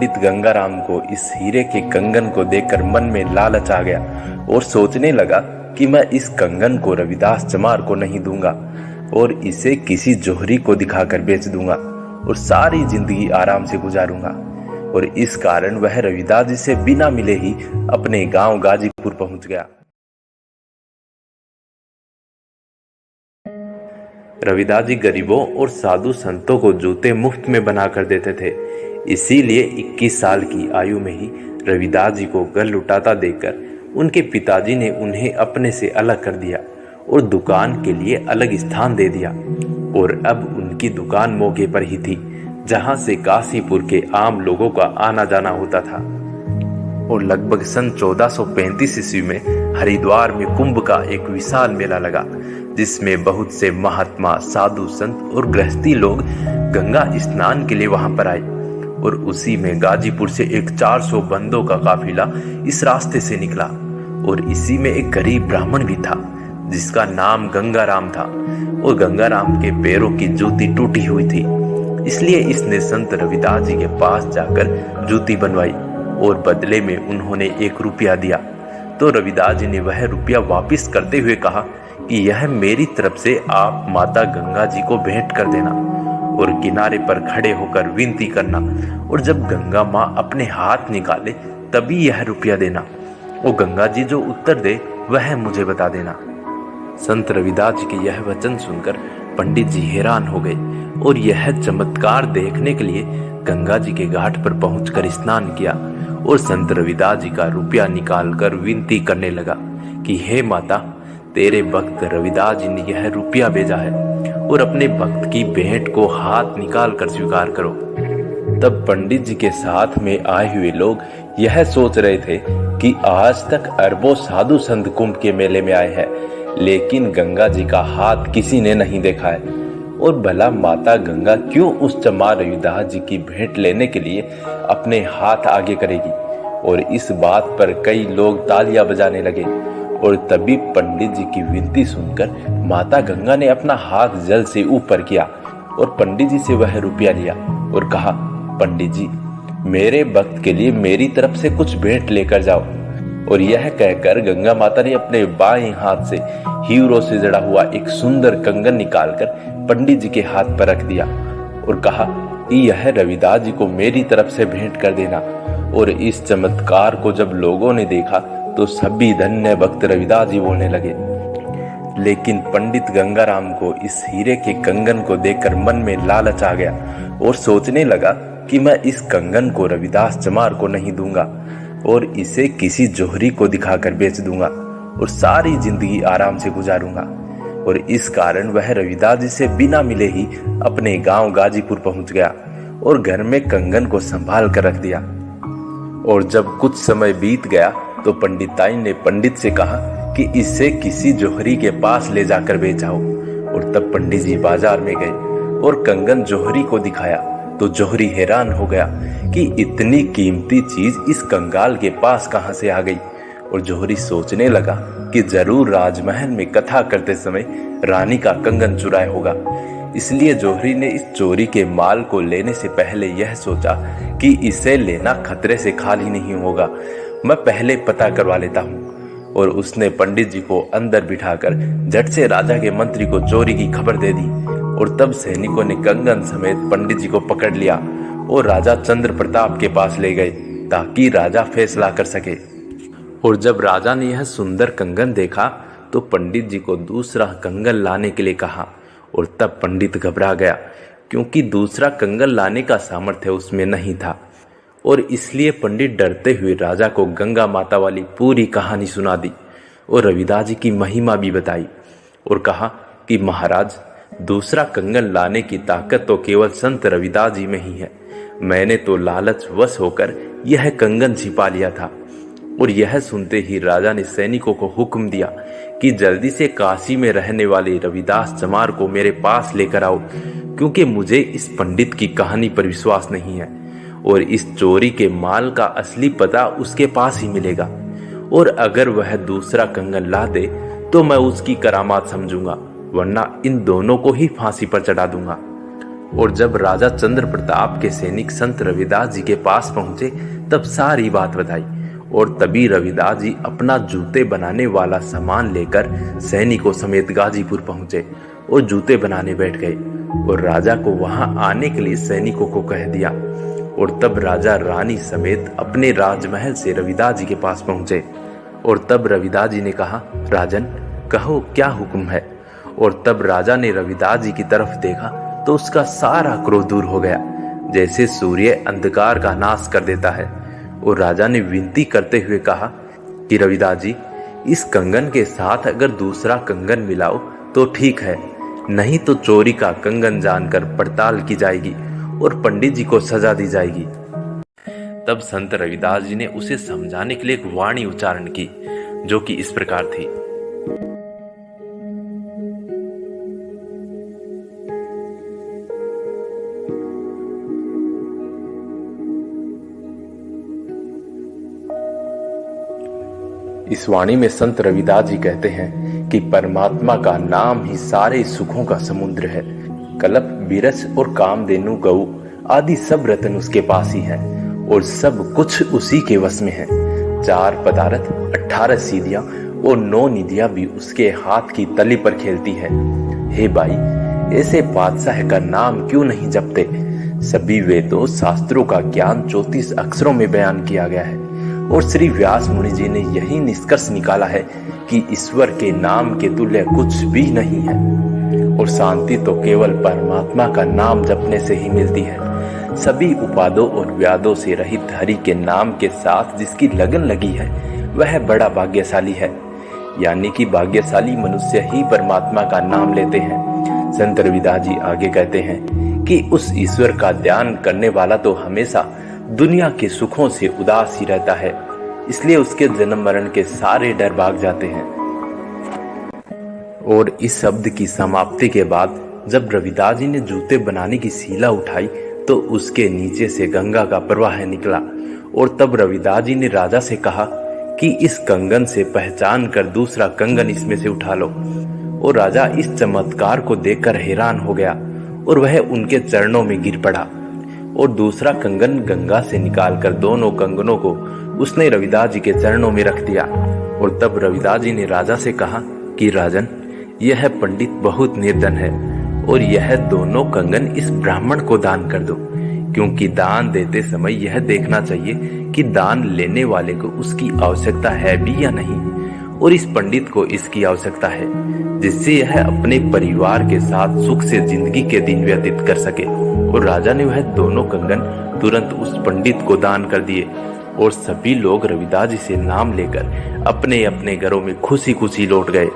पंडित गंगाराम को इस हीरे के कंगन को देखकर मन में लालच आ गया और सोचने लगा कि मैं इस कंगन को रविदास चमार को नहीं दूंगा और इसे किसी जोहरी को दिखाकर बेच दूंगा और सारी जिंदगी आराम से गुजारूंगा। और इस कारण वह रविदास जी से बिना मिले ही अपने गांव गाजीपुर पहुंच गया। रविदास जी गरीबों और साधु संतों को जूते मुफ्त में बना कर देते थे। इसीलिए 21 साल की आयु में ही रविदास जी को घर लुटाता देखकर उनके पिताजी ने उन्हें अपने से अलग कर दिया और दुकान के लिए अलग स्थान दे दिया। और अब उनकी दुकान मौके पर ही थी जहां से काशीपुर के आम लोगों का आना जाना होता था। और लगभग सन 1435 ईस्वी में हरिद्वार में कुंभ का एक विशाल मेला लगा, जिसमें बहुत से महात्मा, साधु संत और गृहस्थी लोग गंगा स्नान के लिए वहां पर आए। और उसी में गाजीपुर से एक 400 बंदों का काफिला इस रास्ते से निकला। और इसी में एक गरीब ब्राह्मण भी था जिसका नाम गंगाराम था। और गंगाराम के पैरों की जूती टूटी हुई थी, इसलिए इसने संत रविदास जी के पास जाकर जूती बनवाई और बदले में उन्होंने 1 रुपया दिया। तो रविदास जी ने वह रुपया वापस करते हुए कहा कि यह मेरी तरफ से आप माता गंगा जी को भेंट कर देना और किनारे पर खड़े होकर विनती करना, और जब गंगा माँ अपने हाथ निकाले तभी यह रुपया देना। और गंगा जी जो उत्तर दे वह मुझे बता देना। संत रविदास जी के यह वचन सुनकर पंडित जी हैरान हो गए और यह चमत्कार देखने के लिए गंगा जी के घाट पर पहुंचकर स्नान किया और संत रविदास जी का रुपया निकालकर विनती करने लगा कि हे माता, तेरे भक्त रविदास जी ने यह रुपया भेजा है और अपने भक्त की भेंट को हाथ निकाल कर स्वीकार करो। तब पंडित जी के साथ में आए हुए लोग यह सोच रहे थे कि आज तक अरबों साधु संत कुंभ के मेले में आए हैं, लेकिन गंगा जी का हाथ किसी ने नहीं देखा है। और भला माता गंगा क्यों उस चमार रविदास जी की भेंट लेने के लिए अपने हाथ आगे करेगी। और इस बात पर कई लोग तालियां बजाने लगे। और तभी पंडित जी की विनती सुनकर माता गंगा ने अपना हाथ जल से ऊपर किया और पंडित जी से वह रुपया लिया और कहा, पंडित जी, मेरे भक्त के लिए मेरी तरफ से कुछ भेंट लेकर जाओ। और यह कहकर गंगा माता ने अपने बाएं हाथ से हीरों से जड़ा हुआ एक सुंदर कंगन निकालकर पंडित जी के हाथ पर रख दिया और कहा कि यह रविदास जी को मेरी तरफ से भेंट कर देना। और इस चमत्कार को जब लोगों ने देखा तो सभी धन्य भक्त रविदास जी बोलने लगे। लेकिन पंडित गंगाराम को इस हीरे के कंगन को देखकर मन में लालच आ गया और सोचने लगा कि मैं इस कंगन को रविदास चमार को नहीं दूंगा और इसे किसी जोहरी को दिखाकर बेच दूंगा और सारी जिंदगी आराम से गुजारूंगा। और इस कारण वह रविदास जी से बिना मिले ही अपने गांव गाजीपुर पहुंच गया और घर में कंगन को संभाल कर रख दिया। और जब कुछ समय बीत गया तो पंडिताई ने पंडित से कहा कि इसे किसी जोहरी के पास ले जाकर बेचाओ। और तब पंडित जी बाजार में गए और कंगन जोहरी को दिखाया तो जोहरी हैरान हो गया कि इतनी कीमती चीज इस कंगाल के पास कहां से आ गई। और जोहरी सोचने लगा कि जरूर राजमहल में कथा करते समय रानी का कंगन चुराया होगा। इसलिए जोहरी ने इस चोरी के माल को लेने से पहले यह सोचा कि इसे लेना खतरे से खाली नहीं होगा, मैं पहले पता करवा लेता हूँ। और उसने पंडित जी को अंदर बिठाकर झट से राजा के मंत्री को चोरी की खबर दे दी। और तब सैनिकों ने कंगन समेत पंडित जी को पकड़ लिया और राजा चंद्र प्रताप के पास ले गए ताकि राजा फैसला कर सके। और जब राजा ने यह सुंदर कंगन देखा तो पंडित जी को दूसरा कंगन लाने के लिए कहा। और तब पंडित घबरा गया क्योंकि दूसरा कंगन लाने का सामर्थ्य उसमें नहीं था। और इसलिए पंडित डरते हुए राजा को गंगा माता वाली पूरी कहानी सुना दी और रविदास जी की महिमा भी बताई और कहा कि महाराज, दूसरा कंगन लाने की ताकत तो केवल संत रविदास जी में ही है। मैंने तो लालच वश होकर यह कंगन छिपा लिया था। और यह सुनते ही राजा ने सैनिकों को हुक्म दिया कि जल्दी से काशी में रहने वाले रविदास चमार को मेरे पास लेकर आओ, क्योंकि मुझे इस पंडित की कहानी पर विश्वास नहीं है और इस चोरी के माल का असली पता उसके पास ही मिलेगा। और अगर वह दूसरा कंगन ला दे तो मैं उसकी करामात समझूंगा, वरना इन दोनों को ही फांसी पर चढ़ा दूंगा। और जब राजा चंद्र प्रताप के सैनिक संत रविदास जी के पास पहुंचे तब सारी बात बताई। और तभी रविदास जी अपना जूते बनाने वाला सामान लेकर सैनिकों समेत गाजीपुर पहुंचे और जूते बनाने बैठ गए और राजा को वहां आने के लिए सैनिकों को कह दिया। और तब राजा रानी समेत अपने राजमहल से रविदास जी के पास पहुंचे और तब रविदास जी ने कहा, राजन कहो क्या हुक्म है। और तब राजा ने रविदास जी की तरफ देखा तो उसका सारा क्रोध दूर हो गया, जैसे सूर्य अंधकार का नाश कर देता है। और राजा ने विनती करते हुए कहा कि रविदास जी, इस कंगन के साथ अगर दूसरा कंगन मिलाओ तो ठीक है, नहीं तो चोरी का कंगन जानकर पड़ताल की जाएगी और पंडित जी को सजा दी जाएगी। तब संत रविदास जी ने उसे समझाने के लिए एक वाणी उच्चारण की, जो कि इस प्रकार थी। इस वाणी में संत रविदास जी कहते हैं कि परमात्मा का नाम ही सारे सुखों का समुद्र है। कल्प, बिरछ और कामधेनु, गऊ आदि सब रत्न उसके पास ही हैं और सब कुछ उसी के वश में है। 4 पदार्थ, 18 सीधियां और 9 निधियां भी उसके हाथ की तली पर खेलती है। हे भाई, ऐसे बादशाह का नाम क्यों नहीं जपते? सभी वेदों शास्त्रों का ज्ञान 34 अक्षरों में बयान किया गया है और श्री व्यास मुनि जी ने यही निष्कर्ष निकाला है कि ईश्वर के नाम के तुल्य कुछ भी नहीं है और शांति तो केवल परमात्मा का नाम जपने से ही मिलती है। सभी उपादों और व्यादों से रहित हरि के नाम के साथ जिसकी लगन लगी है वह बड़ा भाग्यशाली है। यानी कि भाग्यशाली मनुष्य ही परमात्मा का नाम लेते हैं। संत रविदास जी आगे कहते हैं कि उस ईश्वर का ध्यान करने वाला तो हमेशा दुनिया के सुखों से उदास ही रहता है, इसलिए उसके जन्म मरण के सारे डर भाग जाते हैं। और इस शब्द की समाप्ति के बाद जब रविदास जी ने जूते बनाने की शीला उठाई तो उसके नीचे से गंगा का प्रवाह निकला। और तब रविदास जी ने राजा से कहा कि इस कंगन से पहचान कर दूसरा कंगन इसमें से उठा लो। और राजा इस चमत्कार को देखकर हैरान हो गया और वह उनके चरणों में गिर पड़ा और दूसरा कंगन गंगा से निकालकर दोनों कंगनों को उसने रविदास जी के चरणों में रख दिया। और तब रविदास जी ने राजा से कहा कि राजन, यह पंडित बहुत निर्धन है और यह दोनों कंगन इस ब्राह्मण को दान कर दो, क्योंकि दान देते समय यह देखना चाहिए कि दान लेने वाले को उसकी आवश्यकता है भी या नहीं। और इस पंडित को इसकी आवश्यकता है, जिससे यह अपने परिवार के साथ सुख से जिंदगी के दिन व्यतीत कर सके। और राजा ने वह दोनों कंगन तुरंत उस पंडित को दान कर दिए और सभी लोग रविदास जी से नाम लेकर अपने अपने घरों में खुशी खुशी लौट गए।